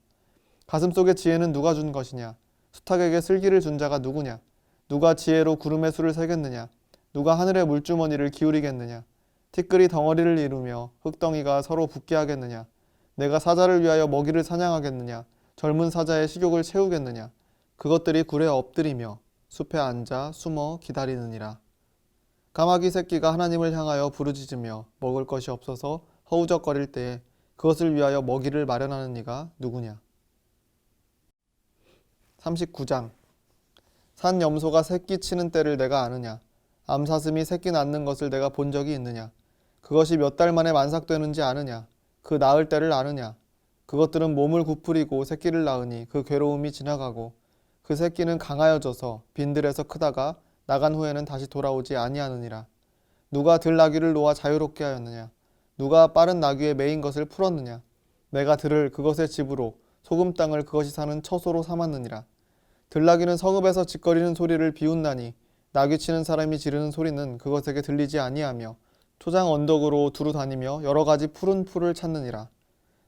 가슴속의 지혜는 누가 준 것이냐. 수탉에게 슬기를 준 자가 누구냐. 누가 지혜로 구름의 수를 세겠느냐. 누가 하늘의 물주머니를 기울이겠느냐. 티끌이 덩어리를 이루며 흙덩이가 서로 붙게 하겠느냐. 내가 사자를 위하여 먹이를 사냥하겠느냐. 젊은 사자의 식욕을 채우겠느냐. 그것들이 굴에 엎드리며 숲에 앉아 숨어 기다리느니라. 까마귀 새끼가 하나님을 향하여 부르짖으며 먹을 것이 없어서 허우적거릴 때에 그것을 위하여 먹이를 마련하는 이가 누구냐. 39장. 산 염소가 새끼 치는 때를 내가 아느냐. 암사슴이 새끼 낳는 것을 내가 본 적이 있느냐. 그것이 몇 달 만에 만삭되는지 아느냐. 그 낳을 때를 아느냐. 그것들은 몸을 구부리고 새끼를 낳으니 그 괴로움이 지나가고 그 새끼는 강하여져서 빈들에서 크다가 나간 후에는 다시 돌아오지 아니하느니라. 누가 들나귀를 놓아 자유롭게 하였느냐. 누가 빠른 나귀에 매인 것을 풀었느냐. 내가 들을 그것의 집으로 소금 땅을 그것이 사는 처소로 삼았느니라. 들나귀는 성읍에서 짓거리는 소리를 비웃나니 나귀 치는 사람이 지르는 소리는 그것에게 들리지 아니하며 초장 언덕으로 두루 다니며 여러 가지 푸른 풀을 찾느니라.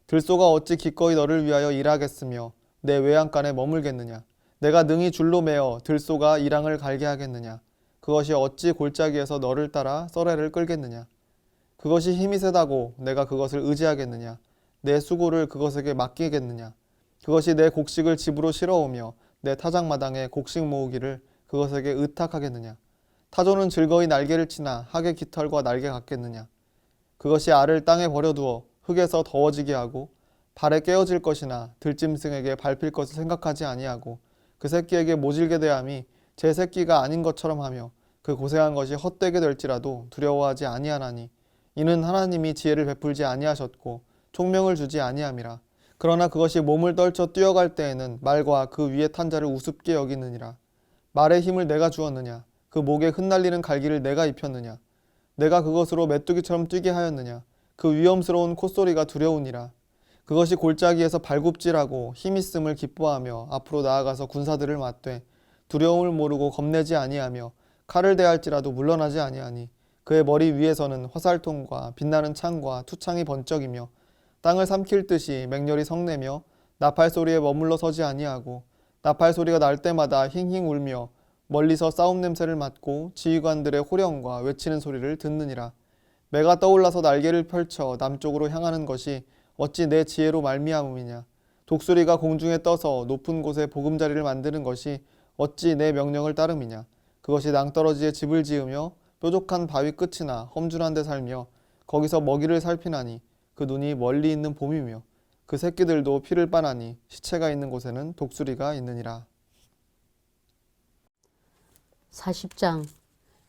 들소가 어찌 기꺼이 너를 위하여 일하겠으며 내 외양간에 머물겠느냐. 내가 능히 줄로 매어 들소가 이랑을 갈게 하겠느냐. 그것이 어찌 골짜기에서 너를 따라 썰애를 끌겠느냐. 그것이 힘이 세다고 내가 그것을 의지하겠느냐. 내 수고를 그것에게 맡기겠느냐. 그것이 내 곡식을 집으로 실어오며 내 타작마당에 곡식 모으기를 그것에게 의탁하겠느냐. 타조는 즐거이 날개를 치나 학의 깃털과 날개 같겠느냐. 그것이 알을 땅에 버려두어 흙에서 더워지게 하고 발에 깨어질 것이나 들짐승에게 밟힐 것을 생각하지 아니하고 그 새끼에게 모질게 대함이 제 새끼가 아닌 것처럼 하며 그 고생한 것이 헛되게 될지라도 두려워하지 아니하나니 이는 하나님이 지혜를 베풀지 아니하셨고 총명을 주지 아니함이라. 그러나 그것이 몸을 떨쳐 뛰어갈 때에는 말과 그 위에 탄 자를 우습게 여기느니라. 말의 힘을 내가 주었느냐. 그 목에 흩날리는 갈기를 내가 입혔느냐. 내가 그것으로 메뚜기처럼 뛰게 하였느냐. 그 위험스러운 콧소리가 두려우니라. 그것이 골짜기에서 발굽질하고 힘있음을 기뻐하며 앞으로 나아가서 군사들을 맞되 두려움을 모르고 겁내지 아니하며 칼을 대할지라도 물러나지 아니하니 그의 머리 위에서는 화살통과 빛나는 창과 투창이 번쩍이며 땅을 삼킬 듯이 맹렬히 성내며 나팔 소리에 머물러 서지 아니하고 나팔 소리가 날 때마다 힝힝 울며 멀리서 싸움 냄새를 맡고 지휘관들의 호령과 외치는 소리를 듣느니라. 매가 떠올라서 날개를 펼쳐 남쪽으로 향하는 것이 어찌 내 지혜로 말미암음이냐. 독수리가 공중에 떠서 높은 곳에 보금자리를 만드는 것이 어찌 내 명령을 따름이냐. 그것이 낭떠러지에 집을 지으며 뾰족한 바위 끝이나 험준한 데 살며 거기서 먹이를 살피나니 그 눈이 멀리 있는 봄이며 그 새끼들도 피를 빠나니 시체가 있는 곳에는 독수리가 있느니라. 40장.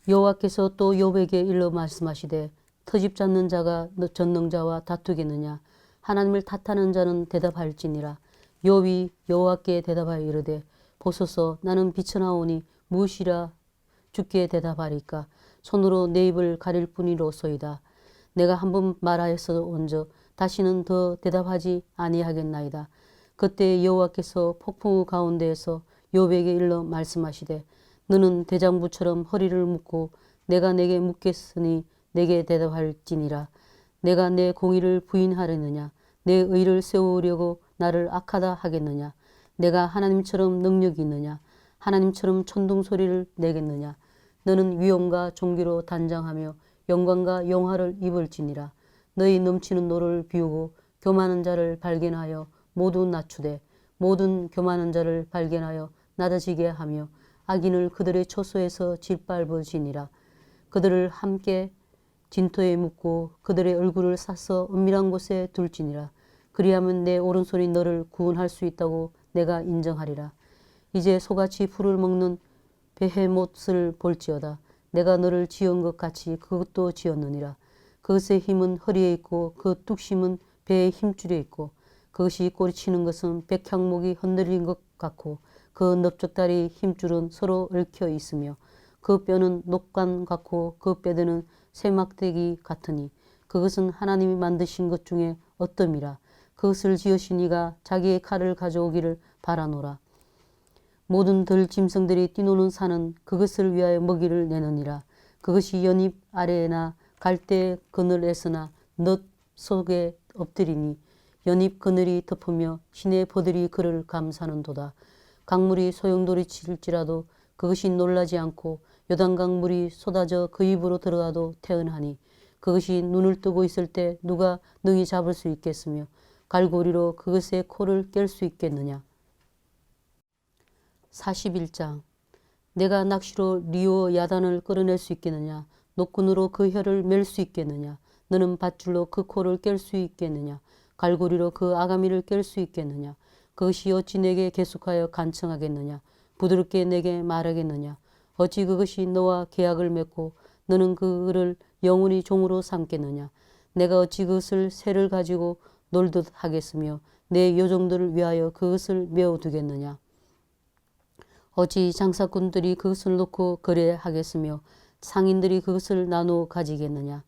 여호와께서 또 욥에게 일러 말씀하시되 터집 잡는 자가 전능자와 다투겠느냐. 하나님을 탓하는 자는 대답할지니라. 욥이 여호와께 대답하여 이르되 보소서 나는 비천하오니 무엇이라 주께 대답하리까. 손으로 내 입을 가릴 뿐이로소이다. 내가 한번 말하여서 온즉 다시는 더 대답하지 아니하겠나이다. 그때 여호와께서 폭풍우 가운데에서 욥에게 일러 말씀하시되 너는 대장부처럼 허리를 묶고 내가 내게 묻겠으니 내게 대답할지니라. 내가 내 공의를 부인하려느냐. 내 의를 세우려고 나를 악하다 하겠느냐. 내가 하나님처럼 능력이 있느냐. 하나님처럼 천둥소리를 내겠느냐. 너는 위엄과 존귀로 단장하며 영광과 영화를 입을지니라. 너희 넘치는 노를 비우고 교만한 자를 발견하여 모두 낮추되 모든 교만한 자를 발견하여 낮아지게 하며 악인을 그들의 초소에서 짓밟으시니라. 그들을 함께 진토에 묻고 그들의 얼굴을 싸서 은밀한 곳에 둘지니라. 그리하면 내 오른손이 너를 구원할 수 있다고 내가 인정하리라. 이제 소같이 풀을 먹는 베헤못을 볼지어다. 내가 너를 지은 것 같이 그것도 지었느니라. 그것의 힘은 허리에 있고 그 뚝심은 배의 힘줄에 있고 그것이 꼬리치는 것은 백향목이 흔들린 것 같고 그 넓적다리 힘줄은 서로 얽혀 있으며 그 뼈는 녹관 같고 그 뼈대는 세막대기 같으니 그것은 하나님이 만드신 것 중에 어떠미라. 그것을 지으신 이가 자기의 칼을 가져오기를 바라노라. 모든 들 짐승들이 뛰노는 산은 그것을 위하여 먹이를 내느니라. 그것이 연잎 아래나 갈대 그늘에서나 넛 속에 엎드리니 연잎 그늘이 덮으며 시내 버들이 그를 감사는도다. 강물이 소용돌이칠지라도 그것이 놀라지 않고 요단강 물이 쏟아져 그 입으로 들어가도 태연하니 그것이 눈을 뜨고 있을 때 누가 능히 잡을 수 있겠으며 갈고리로 그것의 코를 깰 수 있겠느냐. 41장. 내가 낚시로 리오 야단을 끌어낼 수 있겠느냐. 노끈으로 그 혀를 맬 수 있겠느냐. 너는 밧줄로 그 코를 깰 수 있겠느냐. 갈고리로 그 아가미를 깰 수 있겠느냐. 그것이 어찌 내게 계속하여 간청하겠느냐. 부드럽게 내게 말하겠느냐. 어찌 그것이 너와 계약을 맺고 너는 그를 영원히 종으로 삼겠느냐. 내가 어찌 그것을 새를 가지고 놀듯 하겠으며 내 요정들을 위하여 그것을 메어두겠느냐. 어찌 장사꾼들이 그것을 놓고 거래하겠으며 상인들이 그것을 나누어 가지겠느냐.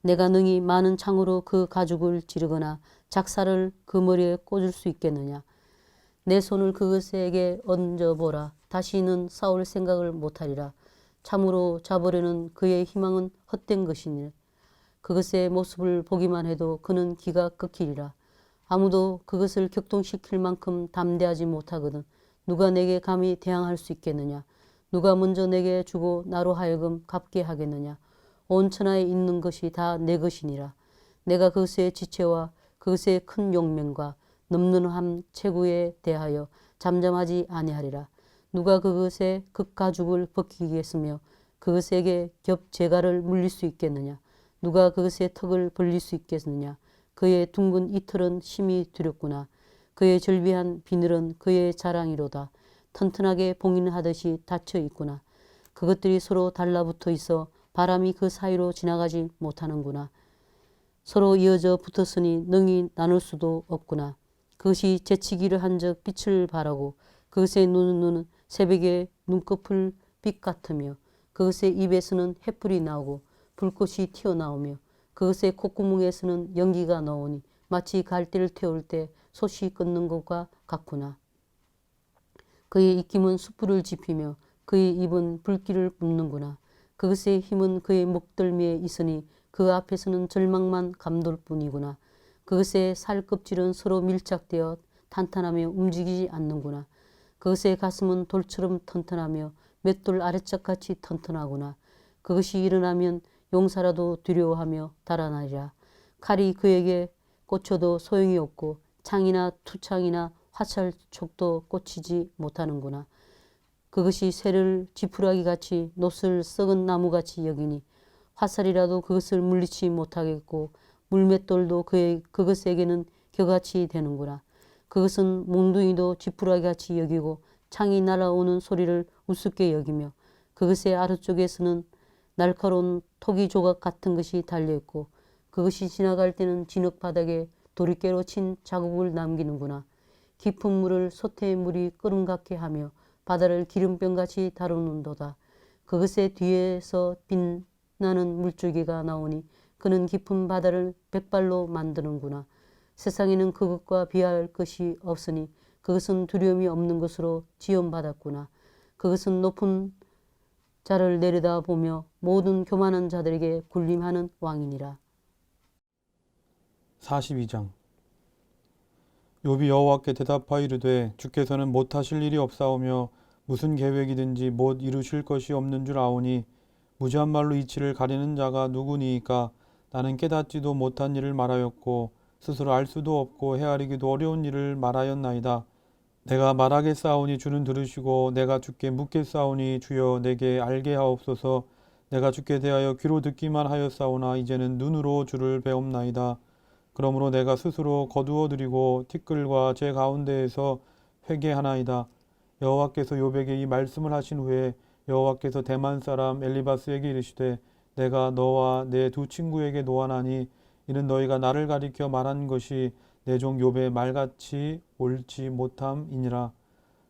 내가 능히 많은 창으로 그 가죽을 지르거나 작사를 그 머리에 꽂을 수 있겠느냐. 내 손을 그것에게 얹어보라. 다시는 싸울 생각을 못하리라. 참으로 잡으려는 그의 희망은 헛된 것이니 그것의 모습을 보기만 해도 그는 기가 꺾이리라. 아무도 그것을 격동시킬 만큼 담대하지 못하거든 누가 내게 감히 대항할 수 있겠느냐. 누가 먼저 내게 주고 나로 하여금 갚게 하겠느냐. 온 천하에 있는 것이 다 내 것이니라. 내가 그것의 지체와 그것의 큰 용맹과 넘는함 체구에 대하여 잠잠하지 아니하리라. 누가 그것의 극가죽을 벗기겠으며 그것에게 겹재갈을 물릴 수 있겠느냐. 누가 그것의 턱을 벌릴 수 있겠느냐. 그의 둥근 이틀은 심히 두렵구나. 그의 절비한 비늘은 그의 자랑이로다. 튼튼하게 봉인하듯이 닫혀 있구나. 그것들이 서로 달라붙어 있어 바람이 그 사이로 지나가지 못하는구나. 서로 이어져 붙었으니 능히 나눌 수도 없구나. 그것이 재치기를 한 적 빛을 발하고 그것의 눈은 새벽의 눈꺼풀 빛 같으며 그것의 입에서는 햇불이 나오고 불꽃이 튀어나오며 그것의 콧구멍에서는 연기가 나오니 마치 갈대를 태울 때 솥이 끓는 것과 같구나. 그의 입김은 숯불을 지피며 그의 입은 불길을 뿜는구나. 그것의 힘은 그의 목덜미에 있으니 그 앞에서는 절망만 감돌 뿐이구나. 그것의 살껍질은 서로 밀착되어 탄탄하며 움직이지 않는구나. 그것의 가슴은 돌처럼 튼튼하며 맷돌 아래짝같이 튼튼하구나. 그것이 일어나면 용사라도 두려워하며 달아나리라. 칼이 그에게 꽂혀도 소용이 없고 창이나 투창이나 화살촉도 꽂히지 못하는구나. 그것이 새를 지푸라기같이 놋을 썩은 나무같이 여기니 화살이라도 그것을 물리치 못하겠고 물맷돌도 그것에게는 겨같이 되는구나. 그것은 몽둥이도 지푸라기같이 여기고 창이 날아오는 소리를 우습게 여기며 그것의 아래쪽에서는 날카로운 토기 조각 같은 것이 달려있고 그것이 지나갈 때는 진흙 바닥에 도리깨로 친 자국을 남기는구나. 깊은 물을 솥의 물이 끓음 같게 하며 바다를 기름병같이 다루는도다. 그것의 뒤에서 빛나는 물줄기가 나오니 그는 깊은 바다를 백발로 만드는구나. 세상에는 그것과 비할 것이 없으니 그것은 두려움이 없는 것으로 지원받았구나. 그것은 높은 자를 내려다보며 모든 교만한 자들에게 군림하는 왕이니라. 42장. 욥이 여호와께 대답하여 이르되 주께서는 못하실 일이 없사오며 무슨 계획이든지 못 이루실 것이 없는 줄 아오니 무지한 말로 이치를 가리는 자가 누구니이까. 나는 깨닫지도 못한 일을 말하였고 스스로 알 수도 없고 헤아리기도 어려운 일을 말하였나이다. 내가 말하겠사오니 주는 들으시고 내가 주께 묻겠사오니 주여 내게 알게 하옵소서. 내가 주께 대하여 귀로 듣기만 하였사오나 이제는 눈으로 주를 배옵나이다. 그러므로 내가 스스로 거두어 드리고 티끌과 제 가운데에서 회개하나이다. 여호와께서 욥에게 이 말씀을 하신 후에 여호와께서 대만 사람 엘리바스에게 이르시되 내가 너와 내 두 친구에게 노하나니 이는 너희가 나를 가리켜 말한 것이 내 종 욥의 말같이 옳지 못함이니라.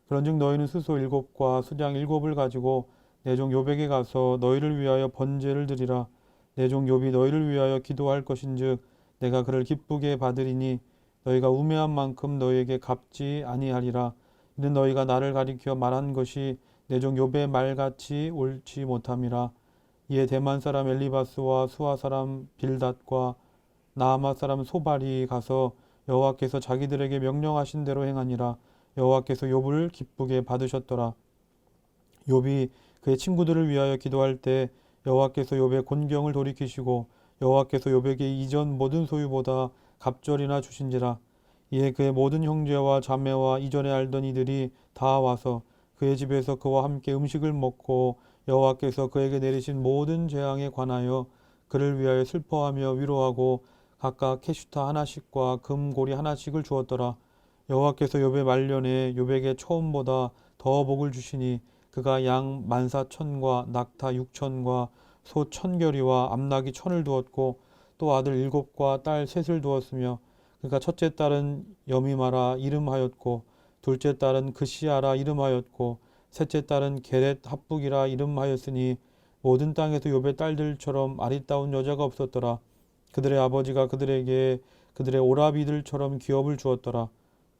그런즉 너희는 수소 7과 수장 7을 가지고 내 종 욥에게 가서 너희를 위하여 번제를 드리라. 내 종 욥이 너희를 위하여 기도할 것인즉 내가 그를 기쁘게 받으리니 너희가 우매한 만큼 너희에게 갚지 아니하리라. 이는 너희가 나를 가리켜 말한 것이 내 종 욥의 말같이 옳지 못함이라. 이에 대만 사람 엘리바스와 수아 사람 빌닷과 나아마 사람 소발이 가서 여호와께서 자기들에게 명령하신 대로 행하니라. 여호와께서 욥을 기쁘게 받으셨더라. 욥이 그의 친구들을 위하여 기도할 때 여호와께서 욥의 곤경을 돌이키시고 여호와께서 욥에게 이전 모든 소유보다 갑절이나 주신지라. 이에 그의 모든 형제와 자매와 이전에 알던 이들이 다 와서 그의 집에서 그와 함께 음식을 먹고 여호와께서 그에게 내리신 모든 재앙에 관하여 그를 위하여 슬퍼하며 위로하고 각각 캐슈타 하나씩과 금고리 하나씩을 주었더라. 여호와께서 욥의 말년에 욥에게 처음보다 더 복을 주시니 그가 양 14,000과 낙타 6,000과 소 1,000결이와 암낙이 1,000을 두었고 또 아들 7과 딸 3을 두었으며 그가 첫째 딸은 여미마라 이름하였고 둘째 딸은 그시아라 이름하였고 셋째 딸은 게렛 합북이라 이름하였으니 모든 땅에서 욥의 딸들처럼 아리따운 여자가 없었더라. 그들의 아버지가 그들에게 그들의 오라비들처럼 기업을 주었더라.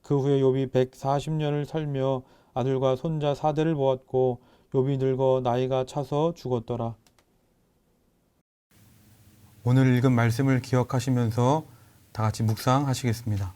그 후에 욥이 140년을 살며 아들과 손자 4대를 보았고 욥이 늙어 나이가 차서 죽었더라. 오늘 읽은 말씀을 기억하시면서 다 같이 묵상하시겠습니다.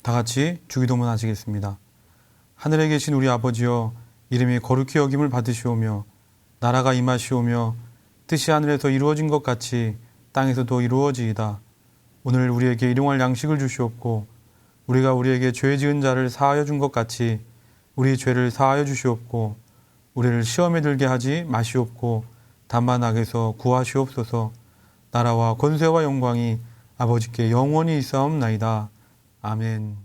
다 같이 주기도문 하시겠습니다. 하늘에 계신 우리 아버지여, 이름이 거룩히 여김을 받으시오며 나라가 임하시오며 뜻이 하늘에서 이루어진 것 같이 땅에서도 이루어지이다. 오늘 우리에게 일용할 양식을 주시옵고 우리가 우리에게 죄 지은 자를 사하여 준 것 같이 우리 죄를 사하여 주시옵고 우리를 시험에 들게 하지 마시옵고 다만 악에서 구하시옵소서. 나라와 권세와 영광이 아버지께 영원히 있사옵나이다. 아멘.